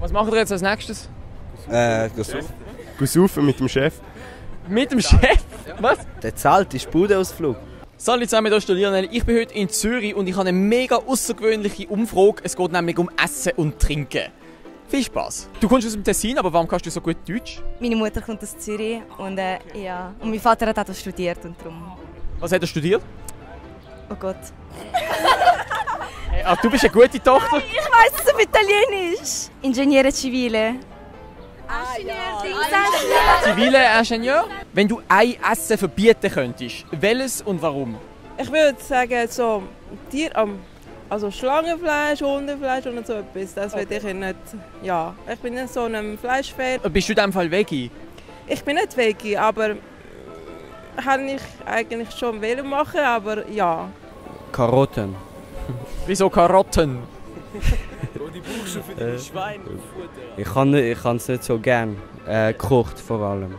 Was machen wir jetzt als nächstes? Saufen mit dem Chef. Mit dem Chef? Was? Der zahlt die Budeausflug. Salut zusammen, hier ist Lionel. Ich bin heute in Zürich und ich habe eine mega außergewöhnliche Umfrage. Es geht nämlich um Essen und Trinken. Viel Spaß. Du kommst aus dem Tessin, aber warum kannst du so gut Deutsch? Meine Mutter kommt aus Zürich und, und mein Vater hat auch studiert und darum. Was hat er studiert? Oh Gott. Hey, du bist eine gute Tochter. Ich weiss es auf Italienisch. Ingegnere Civile. Zivile Ingenieur. Wenn du ein Essen verbieten könntest, welches und warum? Ich würde sagen, so also Schlangenfleisch, Hundefleisch und so etwas. Das würde ich nicht. Ja, ich bin nicht so ein Fleischfan. Bist du in diesem Fall Veggie? Ich bin nicht Veggie, aber kann ich eigentlich schon machen, aber ja. Karotten. Wieso Karotten? Die brauchst du für dein Schweinfutter. Ich kann es nicht so gern. Gekocht vor allem.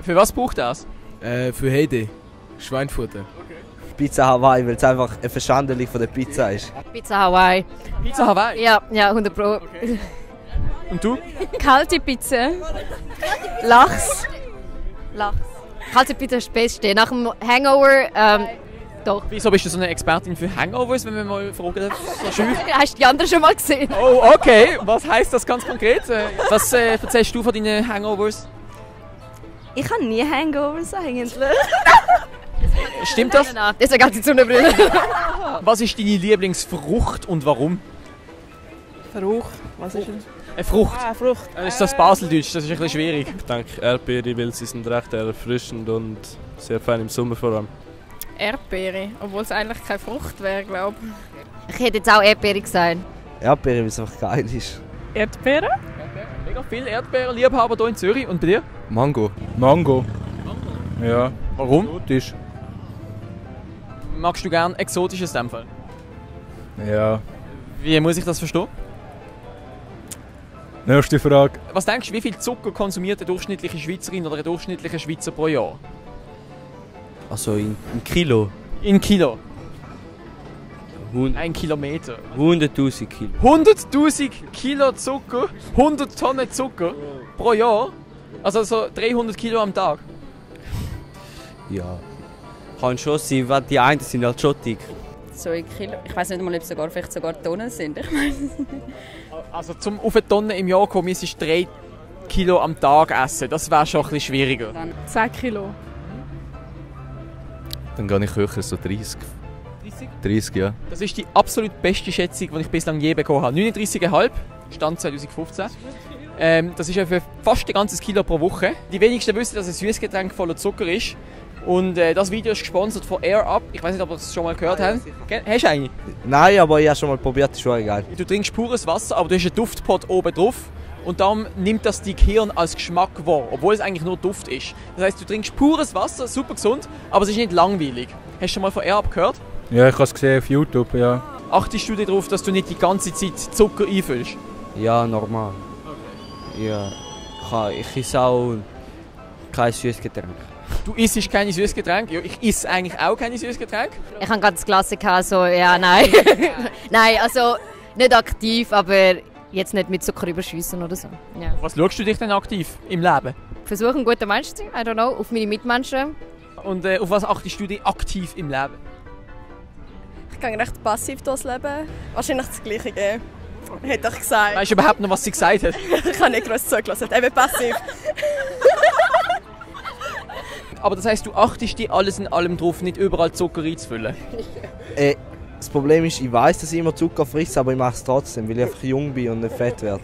Für was braucht das? Für Heide. Schweinfutter. Pizza Hawaii, weil es einfach eine Verschandelung von der Pizza ist. Pizza Hawaii. Pizza Hawaii? Ja, 100 Pro. Okay. Und du? Kalte Pizza. Lachs. Kalte Pizza ist das Beste. Nach dem Hangover, doch. Wieso bist du so eine Expertin für Hangovers, wenn wir mal fragen dürfen? So Hast du die anderen schon mal gesehen? Oh, okay. Was heisst das ganz konkret? Was erzählst du von deinen Hangovers? Ich habe nie Hangovers eigentlich. Stimmt das? Nein, das ist eine ganze Zungenbrille. Was ist deine Lieblingsfrucht und warum? Frucht. Was ist das? Eine Frucht. Frucht. Das ist das Baseldeutsch, das ist ein bisschen schwierig. Ich denke Erdbeere, weil sie sind recht erfrischend und sehr fein im Sommer vor allem. Erdbeere, obwohl es eigentlich keine Frucht wäre, glaube Ich hätte jetzt auch Erdbeere gesagt. Erdbeere, weil es einfach geil ist. Erdbeere? Mega viele Erdbeerenliebhaber hier in Zürich. Und bei dir? Mango. Mango. Ja. Warum? Exotisch. Magst du gerne Exotisches in dem Fall? Ja. Wie muss ich das verstehen? Nächste Frage. Was denkst du, wie viel Zucker konsumiert eine durchschnittliche Schweizerin oder ein durchschnittlicher Schweizer pro Jahr? Also in Kilo. In Kilo? 100.000 1 Kilometer. Kilo. 100'000 Kilo Zucker, 100 Tonnen Zucker pro Jahr? Also so 300 Kilo am Tag? Ja. Kann schon sein, weil die einen sind halt schon dick. So ein Kilo. Ich weiß nicht mal, ob es vielleicht sogar Tonnen sind. Ich weiß es nicht. Also zum auf eine Tonne im Jahr kommen, müsstest du 3 Kilo am Tag essen. Das wäre schon ein bisschen schwieriger. 10 Kilo. Dann gehe ich höher, so 30. 30? 30, ja. Das ist die absolut beste Schätzung, die ich bislang je bekommen habe. 39,5, Stand 2015. Das ist ja für fast ein ganzes Kilo pro Woche. Die wenigsten wissen, dass ein Süßgetränk voller Zucker ist. Und das Video ist gesponsert von Air Up. Ich weiß nicht, ob ihr das schon mal gehört habt. Hast du eine? Nein, aber ich habe schon mal probiert, das ist schon geil. Du trinkst pures Wasser, aber du hast einen Duftpot oben drauf. Und darum nimmt das dein Gehirn als Geschmack wahr, obwohl es eigentlich nur Duft ist. Das heisst, du trinkst pures Wasser, super gesund, aber es ist nicht langweilig. Hast du schon mal von Air Up gehört? Ja, ich habe es gesehen auf YouTube, ja. Achtest du darauf, dass du nicht die ganze Zeit Zucker einfüllst? Ja, normal. Okay. Ja. Ich esse auch kein Süßgetränk. Du isst keine Süßgetränke? Ja, ich esse eigentlich auch keine Süßgetränke. Ich habe ganz Klassiker, also ja, nein. Nein, also nicht aktiv, aber jetzt nicht mit Zucker überschiessen oder so. Ja. Was schaust du dich denn aktiv im Leben? Versuche ein guter Mensch zu sein, I don't know, auf meine Mitmenschen. Und auf was achtest du dich aktiv im Leben? Ich gehe recht passiv durchs Leben. Wahrscheinlich das Gleiche geben. Hätte ich gesagt. Weißt du überhaupt noch, was sie gesagt hat? Ich habe nicht groß zugelassen, eben passiv. Aber das heisst, du achtest dich alles in allem drauf, nicht überall Zucker reinzufüllen? Das Problem ist, ich weiss, dass ich immer Zucker friss, aber ich mache es trotzdem, weil ich einfach jung bin und nicht fett werde.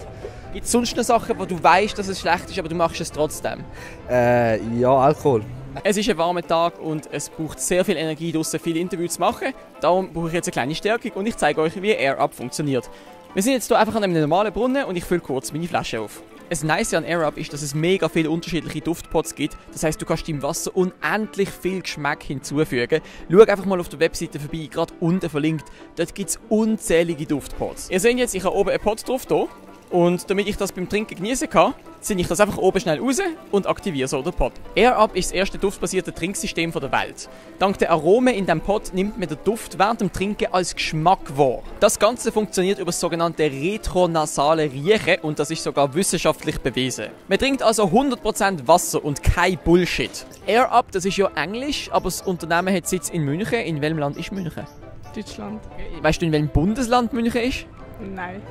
Gibt es sonst noch Sachen, wo du weißt, dass es schlecht ist, aber du machst es trotzdem? Ja, Alkohol. Es ist ein warmer Tag und es braucht sehr viel Energie, draussen viele Interviews zu machen. Darum brauche ich jetzt eine kleine Stärkung und ich zeige euch, wie Air Up funktioniert. Wir sind jetzt hier einfach an einem normalen Brunnen und ich fülle kurz meine Flasche auf. Das Nice an Air Up ist, dass es mega viele unterschiedliche Duftpots gibt. Das heisst, du kannst deinem Wasser unendlich viel Geschmack hinzufügen. Schau einfach mal auf der Webseite vorbei, gerade unten verlinkt. Dort gibt es unzählige Duftpots. Ihr seht jetzt, ich habe oben einen Pot drauf hier. Und damit ich das beim Trinken genießen kann, ziehe ich das einfach oben schnell raus und aktiviere so den Pod. Air Up ist das erste duftbasierte Trinksystem der Welt. Dank der Aromen in diesem Pod nimmt man den Duft während dem Trinken als Geschmack wahr. Das Ganze funktioniert über das sogenannte retronasale Riechen und das ist sogar wissenschaftlich bewiesen. Man trinkt also 100% Wasser und kein Bullshit. Air Up, das ist ja Englisch, aber das Unternehmen hat Sitz in München. In welchem Land ist München? Deutschland. Weißt du, in welchem Bundesland München ist? Nein.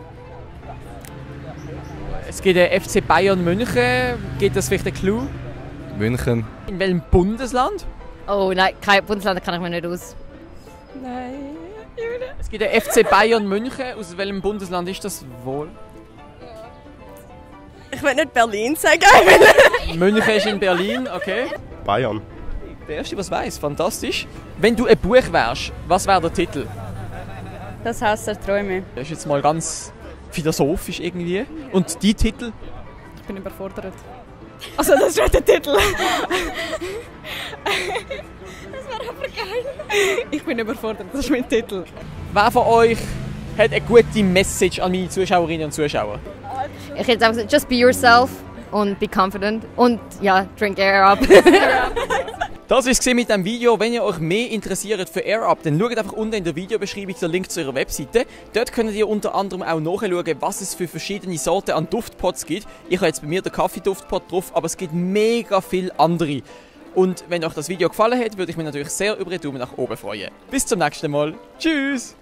Es gibt den FC Bayern München. Gibt das vielleicht einen Clou? München. In welchem Bundesland? Oh nein, kein Bundesland kann ich mir nicht aus. Nein. Es gibt den FC Bayern München. Aus welchem Bundesland ist das wohl? Ich will nicht Berlin sagen. München ist in Berlin, okay. Bayern. Der Erste, was weiß, fantastisch. Wenn du ein Buch wärst, was wäre der Titel? Das Haus der Träume. Das ist jetzt mal ganz philosophisch irgendwie. Und die Titel? Ich bin überfordert. Also das ist nicht der Titel. Das wäre aber geil. Ich bin überfordert, das ist mein Titel. Wer von euch hat eine gute Message an meine Zuschauerinnen und Zuschauer? Ich hätte einfach gesagt, just be yourself und be confident und ja, drink Air Up. Das war es mit diesem Video. Wenn ihr euch mehr interessiert für Air Up, dann schaut einfach unten in der Videobeschreibung den Link zu ihrer Webseite. Dort könnt ihr unter anderem auch nachschauen, was es für verschiedene Sorten an Duftpots gibt. Ich habe jetzt bei mir den Kaffee-Duftpot drauf, aber es gibt mega viele andere. Und wenn euch das Video gefallen hat, würde ich mich natürlich sehr über einen Daumen nach oben freuen. Bis zum nächsten Mal. Tschüss!